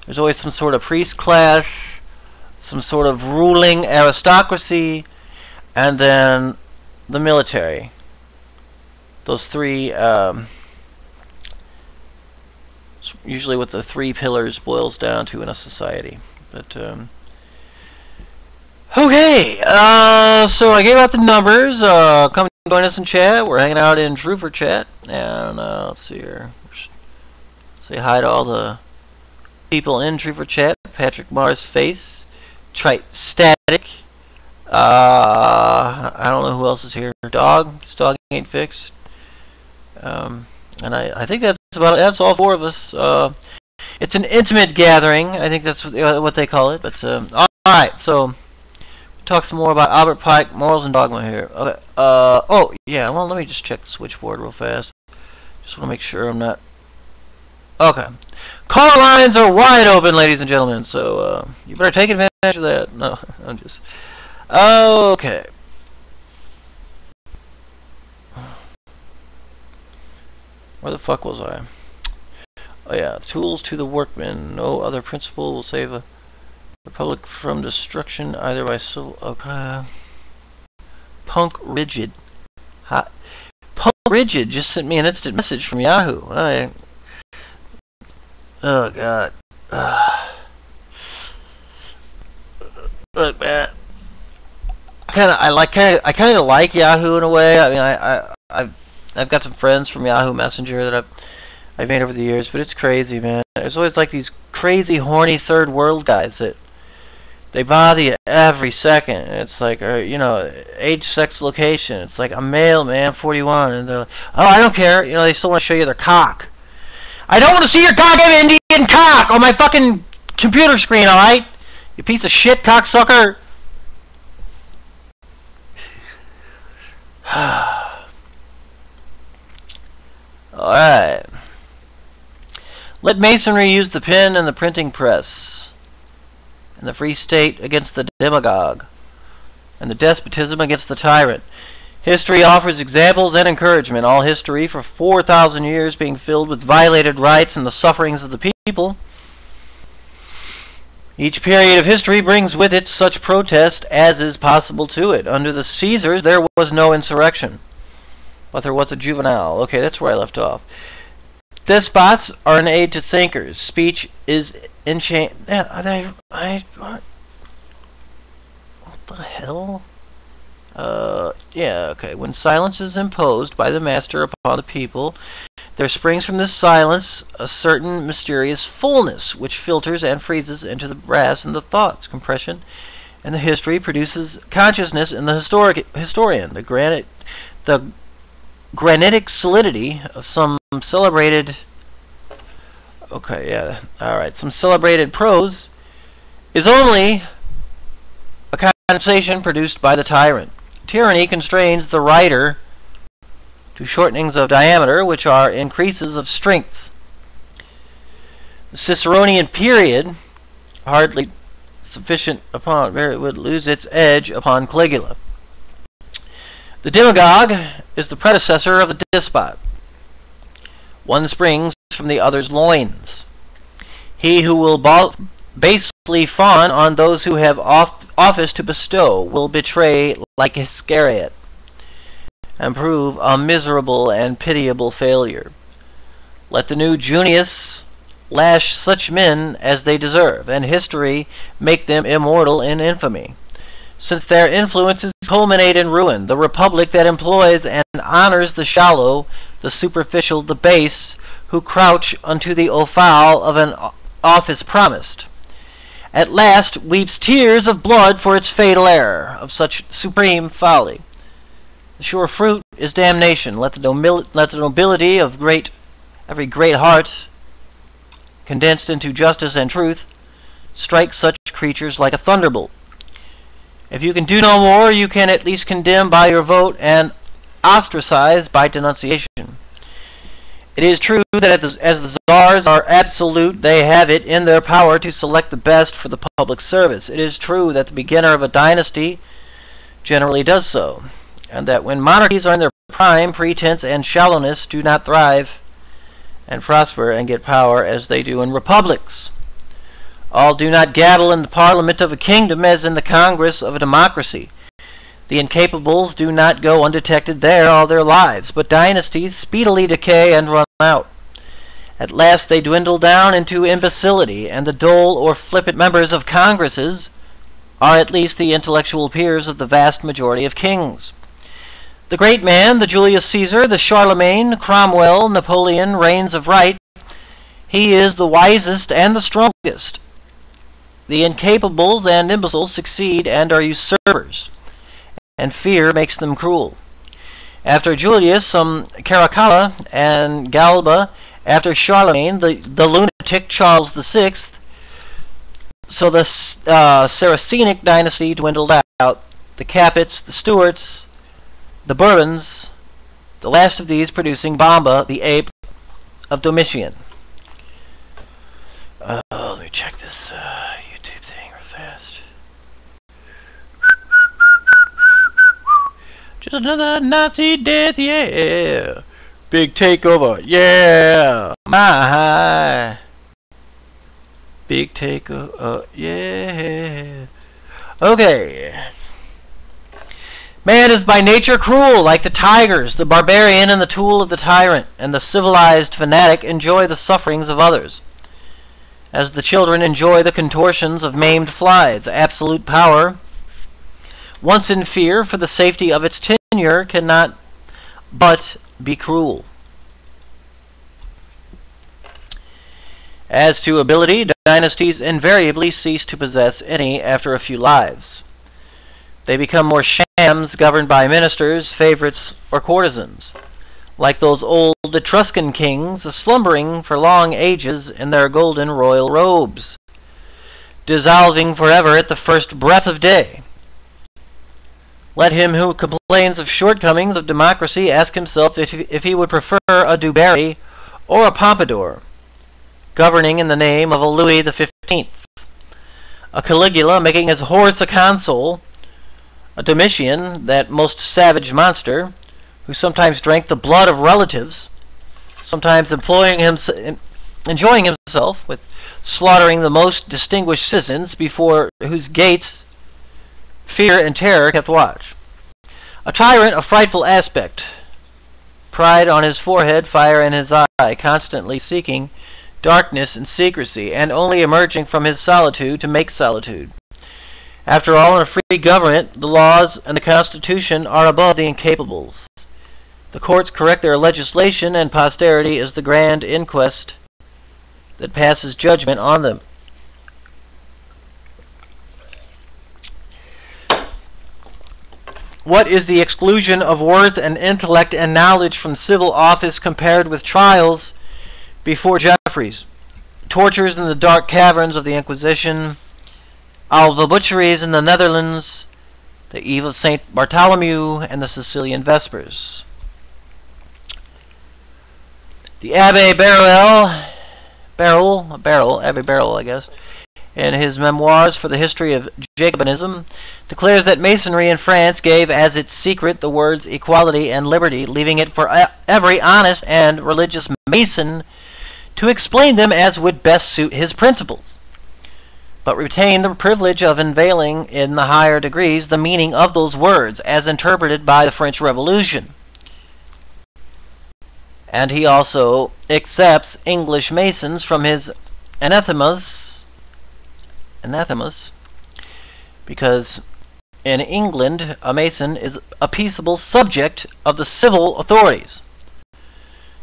There's always some sort of priest class, some sort of ruling aristocracy, and then the military. Those three, usually what the three pillars boils down to in a society. But, okay, so I gave out the numbers. Come join us in chat. We're hanging out in Trooper chat. And, let's see here. Say hi to all the people in Trooper chat. Patrick Mars Face. Trite Static. I don't know who else is here. Dog. This dog ain't fixed. And I think that's about it. That's all four of us. It's an intimate gathering. I think that's what they call it. But alright, so talk some more about Albert Pike, morals and dogma here. Okay. Oh yeah. Well, let me just check the switchboard real fast. Just want to make sure I'm not. Okay. Call lines are wide open, ladies and gentlemen. So you better take advantage of that. No, I'm just. Okay. Where the fuck was I? Oh yeah, tools to the workman. No other principle will save a republic from destruction either by civil. Okay. Punk Rigid. Hot. Punk Rigid just sent me an instant message from Yahoo. Oh god. Look, man. I kind of like Yahoo in a way. I mean, I've got some friends from Yahoo Messenger that I've made over the years, but it's crazy, man. There's always like these crazy, horny third world guys that they bother you every second. And it's like, you know, age, sex, location. It's like, I'm male, man, 41, and they're like, oh, I don't care. You know, they still want to show you their cock. I don't want to see your cock, I have Indian cock on my fucking computer screen, all right? You piece of shit, cocksucker. Alright. Let masonry use the pen and the printing press, and the free state against the demagogue, and the despotism against the tyrant. History offers examples and encouragement. All history for 4,000 years being filled with violated rights and the sufferings of the people. Each period of history brings with it such protest as is possible to it. Under the Caesars, there was no insurrection, but there was a juvenile. Okay, that's where I left off. Despots are an aid to thinkers. Speech is enchant. Yeah, what the hell? Yeah, okay. When silence is imposed by the master upon the people, there springs from this silence a certain mysterious fullness which filters and freezes into the brass and the thoughts. Compression and the history produces consciousness in the historian. The granitic solidity of some celebrated. Okay, yeah, all right. Some celebrated prose is only a condensation produced by the tyrant. Tyranny constrains the writer to shortenings of diameter, which are increases of strength. The Ciceronian period, hardly sufficient upon it would lose its edge upon Caligula. The demagogue is the predecessor of the despot. One springs from the other's loins. He who will basely fawn on those who have office to bestow will betray like Iscariot, and prove a miserable and pitiable failure. Let the new Junius lash such men as they deserve, and history make them immortal in infamy, since their influences culminate in ruin. The republic that employs and honors the shallow, the superficial, the base, who crouch unto the offal of an office promised, at last weeps tears of blood for its fatal error of such supreme folly. The sure fruit is damnation. Let the nobility of every great heart, condensed into justice and truth, strike such creatures like a thunderbolt. If you can do no more, you can at least condemn by your vote and ostracize by denunciation. It is true that as the czars are absolute, they have it in their power to select the best for the public service. It is true that the beginner of a dynasty generally does so, and that when monarchies are in their prime, pretense and shallowness do not thrive and prosper and get power as they do in republics. All do not gabble in the parliament of a kingdom as in the congress of a democracy. The incapables do not go undetected there all their lives, but dynasties speedily decay and run out. At last they dwindle down into imbecility, and the dull or flippant members of congresses are at least the intellectual peers of the vast majority of kings. The great man, the Julius Caesar, the Charlemagne, Cromwell, Napoleon, reigns of right. He is the wisest and the strongest. The incapables and imbeciles succeed and are usurpers, and fear makes them cruel. After Julius, some Caracalla and Galba. After Charlemagne, the lunatic Charles VI. So the Saracenic dynasty dwindled out. The Capits, the Stuarts, the Bourbons, the last of these producing Bomba, the ape of Domitian. Let me check this YouTube thing real fast. Just another Nazi death, yeah. Big takeover, yeah. My big takeover, yeah. Okay. Man is by nature cruel, like the tigers. The barbarian and the tool of the tyrant, and the civilized fanatic enjoy the sufferings of others, as the children enjoy the contortions of maimed flies. Absolute power, once in fear for the safety of its tenure, cannot but be cruel. As to ability, dynasties invariably cease to possess any after a few lives. They become more shams governed by ministers, favorites, or courtesans, like those old Etruscan kings slumbering for long ages in their golden royal robes, dissolving forever at the first breath of day. Let him who complains of shortcomings of democracy ask himself if he would prefer a Du Barry or a Pompadour, governing in the name of a Louis XV, a Caligula making his horse a consul, a Domitian, that most savage monster, who sometimes drank the blood of relatives, sometimes enjoying himself with slaughtering the most distinguished citizens before whose gates fear and terror kept watch. A tyrant of frightful aspect, pride on his forehead, fire in his eye, constantly seeking darkness and secrecy, and only emerging from his solitude to make solitude. After all, in a free government, the laws and the Constitution are above the incapables. The courts correct their legislation, and posterity is the grand inquest that passes judgment on them. What is the exclusion of worth and intellect and knowledge from civil office compared with trials before Jeffreys, tortures in the dark caverns of the Inquisition, all the butcheries in the Netherlands, the eve of St. Bartholomew, and the Sicilian Vespers? The Abbé Barrel, I guess, in his memoirs for the history of Jacobinism, declares that Masonry in France gave as its secret the words equality and liberty, leaving it for every honest and religious Mason to explain them as would best suit his principles, but retain the privilege of unveiling in the higher degrees the meaning of those words as interpreted by the French Revolution. And he also accepts English Masons from his anathemas, because in England a Mason is a peaceable subject of the civil authorities,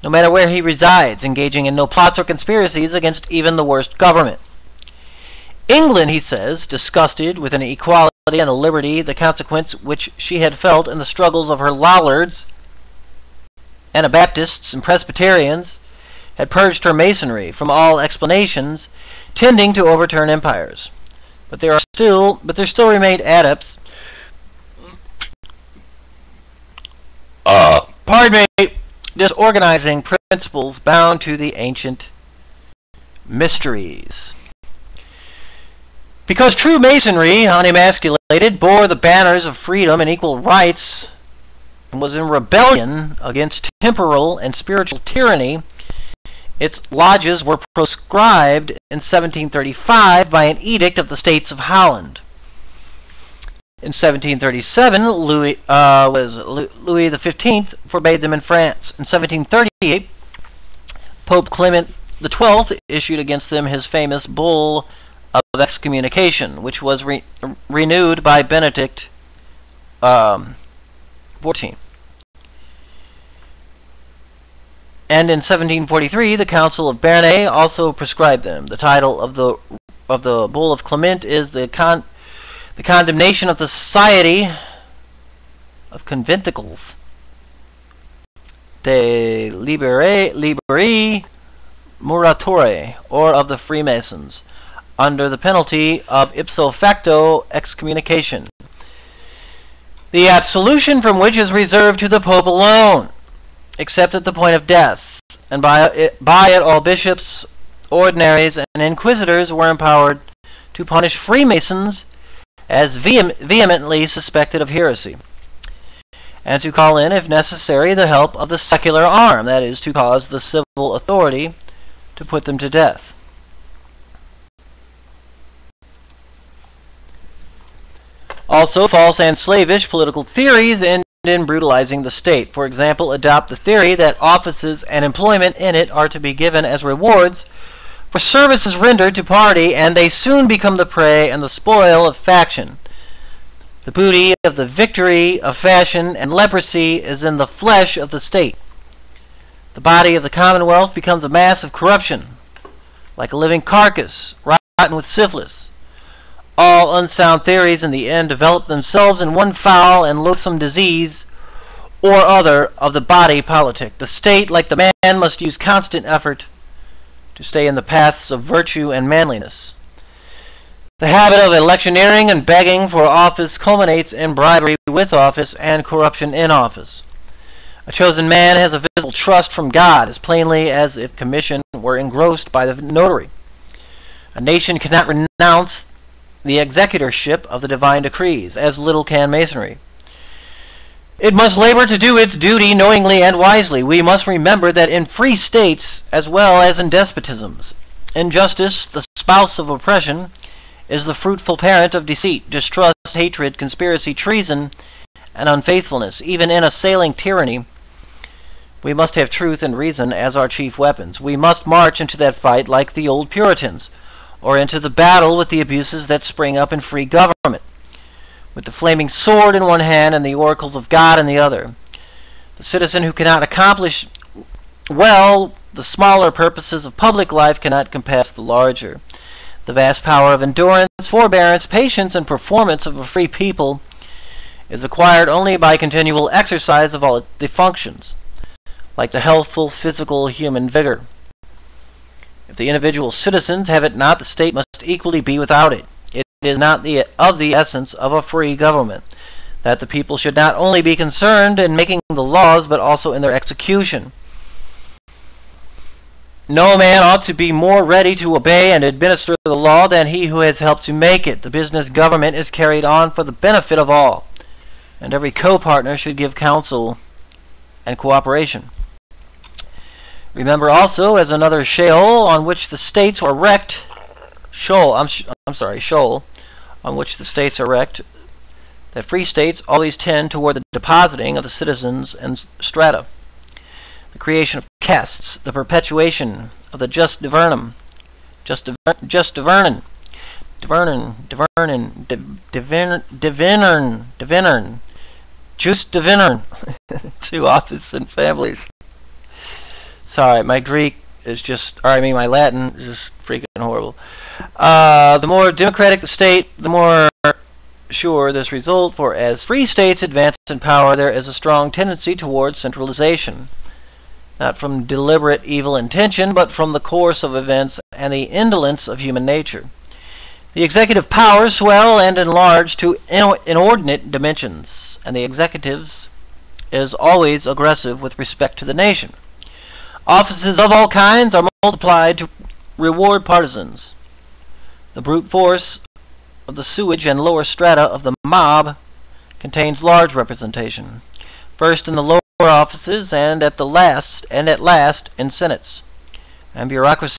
no matter where he resides, engaging in no plots or conspiracies against even the worst government. England, he says, disgusted with an equality and a liberty, the consequence which she had felt in the struggles of her Lollards, Anabaptists, and Presbyterians, had purged her Masonry from all explanations tending to overturn empires. But there still remained adepts, disorganizing principles bound to the ancient mysteries. Because true Masonry, unemasculated, bore the banners of freedom and equal rights, and was in rebellion against temporal and spiritual tyranny, Its lodges were proscribed in 1735 by an edict of the States of Holland. In 1737, Louis XV forbade them in France. In 1738, Pope Clement XII issued against them his famous bull of excommunication, which was renewed by Benedict XIV. And in 1743, the Council of Bernay also prescribed them. The title of the Bull of Clement is the condemnation of the Society of Conventicles de Liberi Muratore, or of the Freemasons, under the penalty of ipso facto excommunication, the absolution from which is reserved to the Pope alone, except at the point of death, and by it all bishops, ordinaries, and inquisitors were empowered to punish Freemasons as vehemently suspected of heresy, and to call in, if necessary, the help of the secular arm, that is, to cause the civil authority to put them to death. Also, false and slavish political theories end in brutalizing the state. For example, adopt the theory that offices and employment in it are to be given as rewards for services rendered to party, and they soon become the prey and the spoil of faction. The booty of the victory of fashion and leprosy is in the flesh of the state. The body of the commonwealth becomes a mass of corruption, like a living carcass, rotten with syphilis. All unsound theories in the end develop themselves in one foul and loathsome disease or other of the body politic. The state, like the man, must use constant effort to stay in the paths of virtue and manliness. The habit of electioneering and begging for office culminates in bribery with office and corruption in office. A chosen man has a visible trust from God, as plainly as if commission were engrossed by the notary. A nation cannot renounce the executorship of the divine decrees, as little can masonry. It must labor to do its duty knowingly and wisely. We must remember that in free states, as well as in despotisms, injustice, the spouse of oppression, is the fruitful parent of deceit, distrust, hatred, conspiracy, treason, and unfaithfulness. Even in assailing tyranny, we must have truth and reason as our chief weapons. We must march into that fight like the old Puritans, or into the battle with the abuses that spring up in free government, with the flaming sword in one hand and the oracles of God in the other. The citizen who cannot accomplish well the smaller purposes of public life cannot compass the larger. The vast power of endurance, forbearance, patience, and performance of a free people is acquired only by continual exercise of all the functions, like the healthful physical human vigor. If the individual citizens have it not, the state must equally be without it. It is not of the essence of a free government that the people should not only be concerned in making the laws, but also in their execution. No man ought to be more ready to obey and administer the law than he who has helped to make it. The business government is carried on for the benefit of all, and every co-partner should give counsel and cooperation. Remember also, as another shoal on which the states are wrecked, shoal on which the states are wrecked, that free states always tend toward the depositing of the citizens and strata, the creation of castes, the perpetuation of the jus divernum, to office and families. Sorry, my Greek is my Latin is just freaking horrible. The more democratic the state, the more sure this result, for as free states advance in power, there is a strong tendency towards centralization, not from deliberate evil intention, but from the course of events and the indolence of human nature. The executive powers swell and enlarge to inordinate dimensions, and the executives is always aggressive with respect to the nation. Offices of all kinds are multiplied to reward partisans. The brute force of the sewage and lower strata of the mob contains large representation, first in the lower offices and at last in senates, and bureaucracy